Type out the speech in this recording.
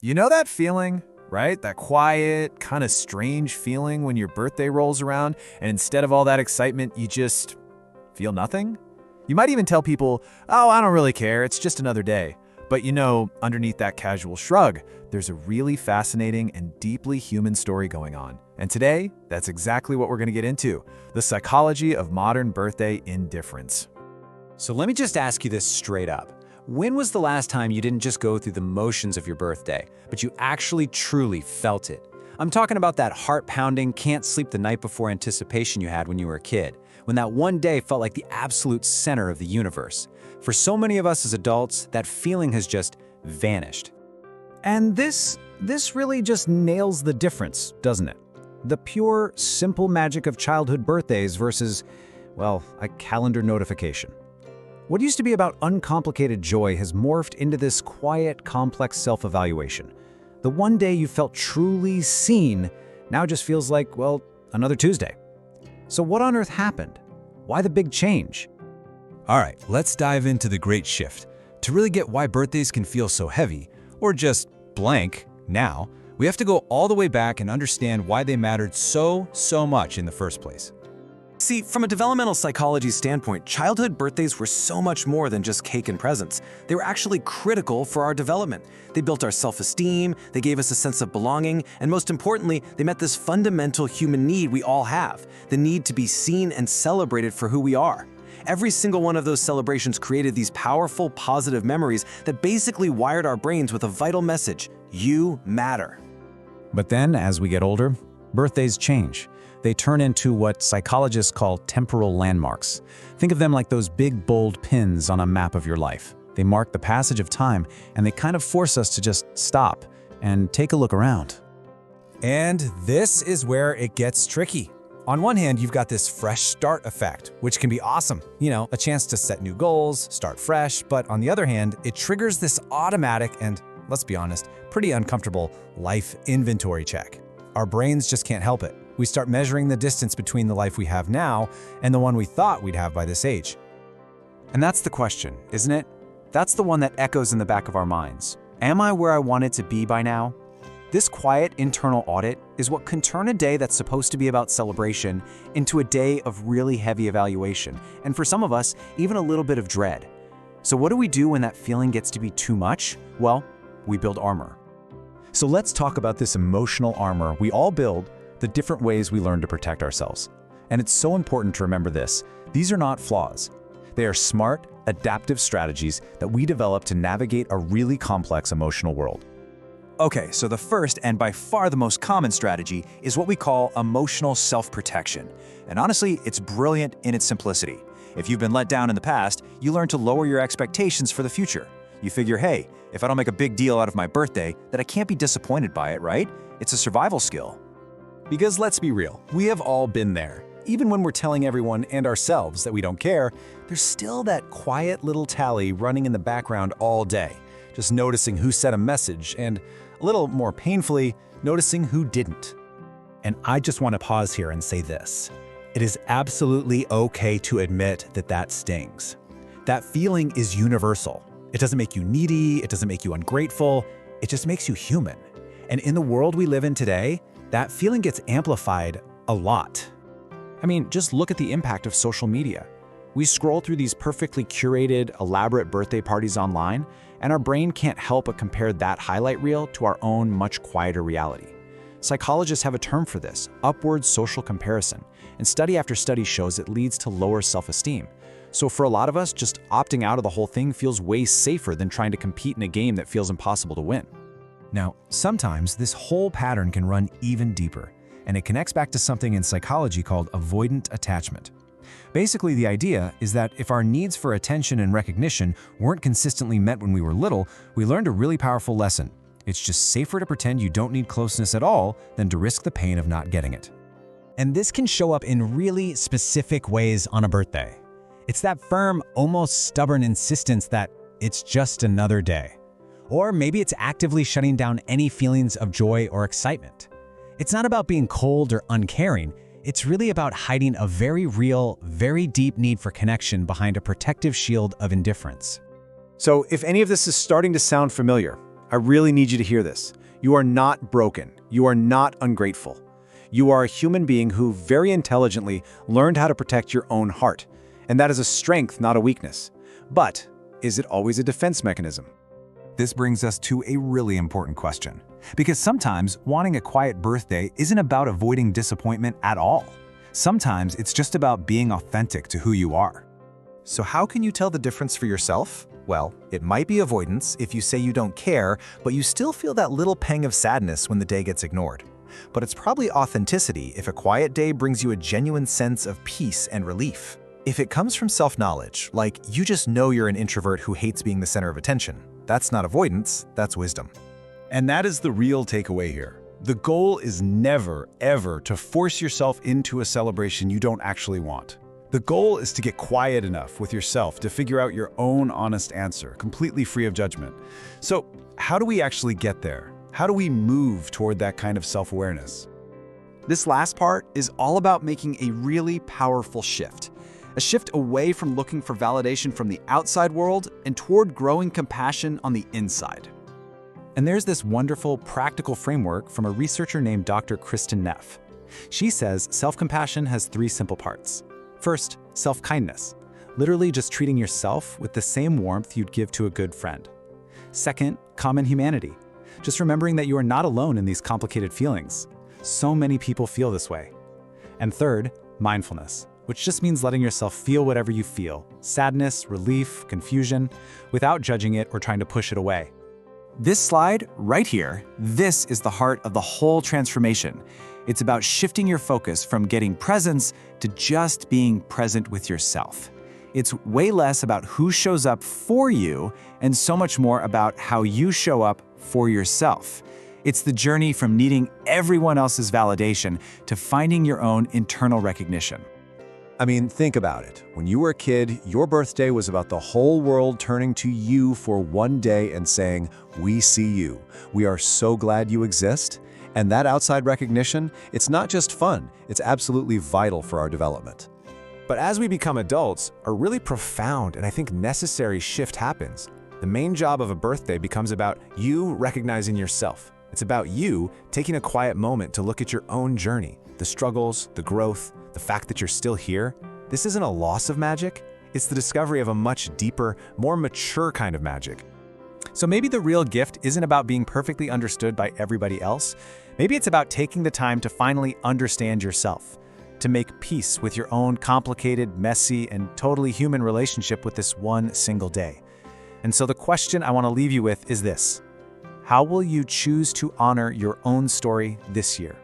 You know that feeling, right? That quiet, kind of strange feeling when your birthday rolls around and instead of all that excitement, you just feel nothing? You might even tell people, oh, I don't really care, it's just another day. But underneath that casual shrug, there's a really fascinating and deeply human story going on. And today, that's exactly what we're going to get into, the psychology of modern birthday indifference. So let me just ask you this straight up. When was the last time you didn't just go through the motions of your birthday, but you actually truly felt it? I'm talking about that heart-pounding, can't sleep the night before anticipation you had when you were a kid, when that one day felt like the absolute center of the universe. For so many of us as adults, that feeling has just vanished. And this really just nails the difference, doesn't it? The pure, simple magic of childhood birthdays versus, well, a calendar notification. What used to be about uncomplicated joy has morphed into this quiet, complex self-evaluation. The one day you felt truly seen now just feels like, well, another Tuesday. So what on earth happened? Why the big change? All right, let's dive into the great shift. To really get why birthdays can feel so heavy, or just blank, now, we have to go all the way back and understand why they mattered so much in the first place. See, from a developmental psychology standpoint, childhood birthdays were so much more than just cake and presents. They were actually critical for our development. They built our self-esteem, they gave us a sense of belonging, and most importantly, they met this fundamental human need we all have, the need to be seen and celebrated for who we are. Every single one of those celebrations created these powerful, positive memories that basically wired our brains with a vital message: you matter. But then, as we get older, birthdays change. They turn into what psychologists call temporal landmarks. Think of them like those big, bold pins on a map of your life. They mark the passage of time, and they kind of force us to just stop and take a look around. And this is where it gets tricky. On one hand, you've got this fresh start effect, which can be awesome. A chance to set new goals, start fresh. But on the other hand, it triggers this automatic and, let's be honest, pretty uncomfortable life inventory check. Our brains just can't help it. We start measuring the distance between the life we have now and the one we thought we'd have by this age. And that's the question, isn't it? That's the one that echoes in the back of our minds. Am I where I wanted to be by now? This quiet internal audit is what can turn a day that's supposed to be about celebration into a day of really heavy evaluation, and for some of us, even a little bit of dread. So what do we do when that feeling gets to be too much? Well, we build armor. So let's talk about this emotional armor we all build, the different ways we learn to protect ourselves. And it's so important to remember this. These are not flaws. They are smart, adaptive strategies that we develop to navigate a really complex emotional world. Okay, so the first and by far the most common strategy is what we call emotional self-protection. And honestly, it's brilliant in its simplicity. If you've been let down in the past, you learn to lower your expectations for the future. You figure, hey, if I don't make a big deal out of my birthday, then I can't be disappointed by it, right? It's a survival skill. Because let's be real, we have all been there. Even when we're telling everyone and ourselves that we don't care, there's still that quiet little tally running in the background all day, just noticing who sent a message and, a little more painfully, noticing who didn't. And I just want to pause here and say this. It is absolutely okay to admit that that stings. That feeling is universal. It doesn't make you needy, it doesn't make you ungrateful, it just makes you human. And in the world we live in today, that feeling gets amplified a lot. I mean, just look at the impact of social media. We scroll through these perfectly curated, elaborate birthday parties online, and our brain can't help but compare that highlight reel to our own much quieter reality. Psychologists have a term for this, upward social comparison, and study after study shows it leads to lower self-esteem. So for a lot of us, just opting out of the whole thing feels way safer than trying to compete in a game that feels impossible to win. Now, sometimes this whole pattern can run even deeper, and it connects back to something in psychology called avoidant attachment. Basically, the idea is that if our needs for attention and recognition weren't consistently met when we were little, we learned a really powerful lesson. It's just safer to pretend you don't need closeness at all than to risk the pain of not getting it. And this can show up in really specific ways on a birthday. It's that firm, almost stubborn insistence that it's just another day. Or maybe it's actively shutting down any feelings of joy or excitement. It's not about being cold or uncaring. It's really about hiding a very real, very deep need for connection behind a protective shield of indifference. So if any of this is starting to sound familiar, I really need you to hear this. You are not broken. You are not ungrateful. You are a human being who very intelligently learned how to protect your own heart. And that is a strength, not a weakness. But is it always a defense mechanism? This brings us to a really important question. Because sometimes wanting a quiet birthday isn't about avoiding disappointment at all. Sometimes it's just about being authentic to who you are. So how can you tell the difference for yourself? Well, it might be avoidance if you say you don't care, but you still feel that little pang of sadness when the day gets ignored. But it's probably authenticity if a quiet day brings you a genuine sense of peace and relief. If it comes from self-knowledge, like you just know you're an introvert who hates being the center of attention, that's not avoidance, that's wisdom. And that is the real takeaway here. The goal is never, ever to force yourself into a celebration you don't actually want. The goal is to get quiet enough with yourself to figure out your own honest answer, completely free of judgment. So, how do we actually get there? How do we move toward that kind of self-awareness? This last part is all about making a really powerful shift. A shift away from looking for validation from the outside world and toward growing compassion on the inside. And there's this wonderful practical framework from a researcher named Dr. Kristen Neff. She says self-compassion has 3 simple parts. First, self-kindness, literally just treating yourself with the same warmth you'd give to a good friend. Second, common humanity, just remembering that you are not alone in these complicated feelings. So many people feel this way. And third, mindfulness, which just means letting yourself feel whatever you feel, sadness, relief, confusion, without judging it or trying to push it away. This slide right here, this is the heart of the whole transformation. It's about shifting your focus from getting presents to just being present with yourself. It's way less about who shows up for you and so much more about how you show up for yourself. It's the journey from needing everyone else's validation to finding your own internal recognition. I mean, think about it. When you were a kid, your birthday was about the whole world turning to you for one day and saying, "We see you. We are so glad you exist." And that outside recognition, it's not just fun, it's absolutely vital for our development. But as we become adults, a really profound and I think necessary shift happens. The main job of a birthday becomes about you recognizing yourself. It's about you taking a quiet moment to look at your own journey, the struggles, the growth, the fact that you're still here. This isn't a loss of magic, it's the discovery of a much deeper, more mature kind of magic. So maybe the real gift isn't about being perfectly understood by everybody else. Maybe it's about taking the time to finally understand yourself, to make peace with your own complicated, messy, and totally human relationship with this one single day. And so the question I want to leave you with is this: how will you choose to honor your own story this year?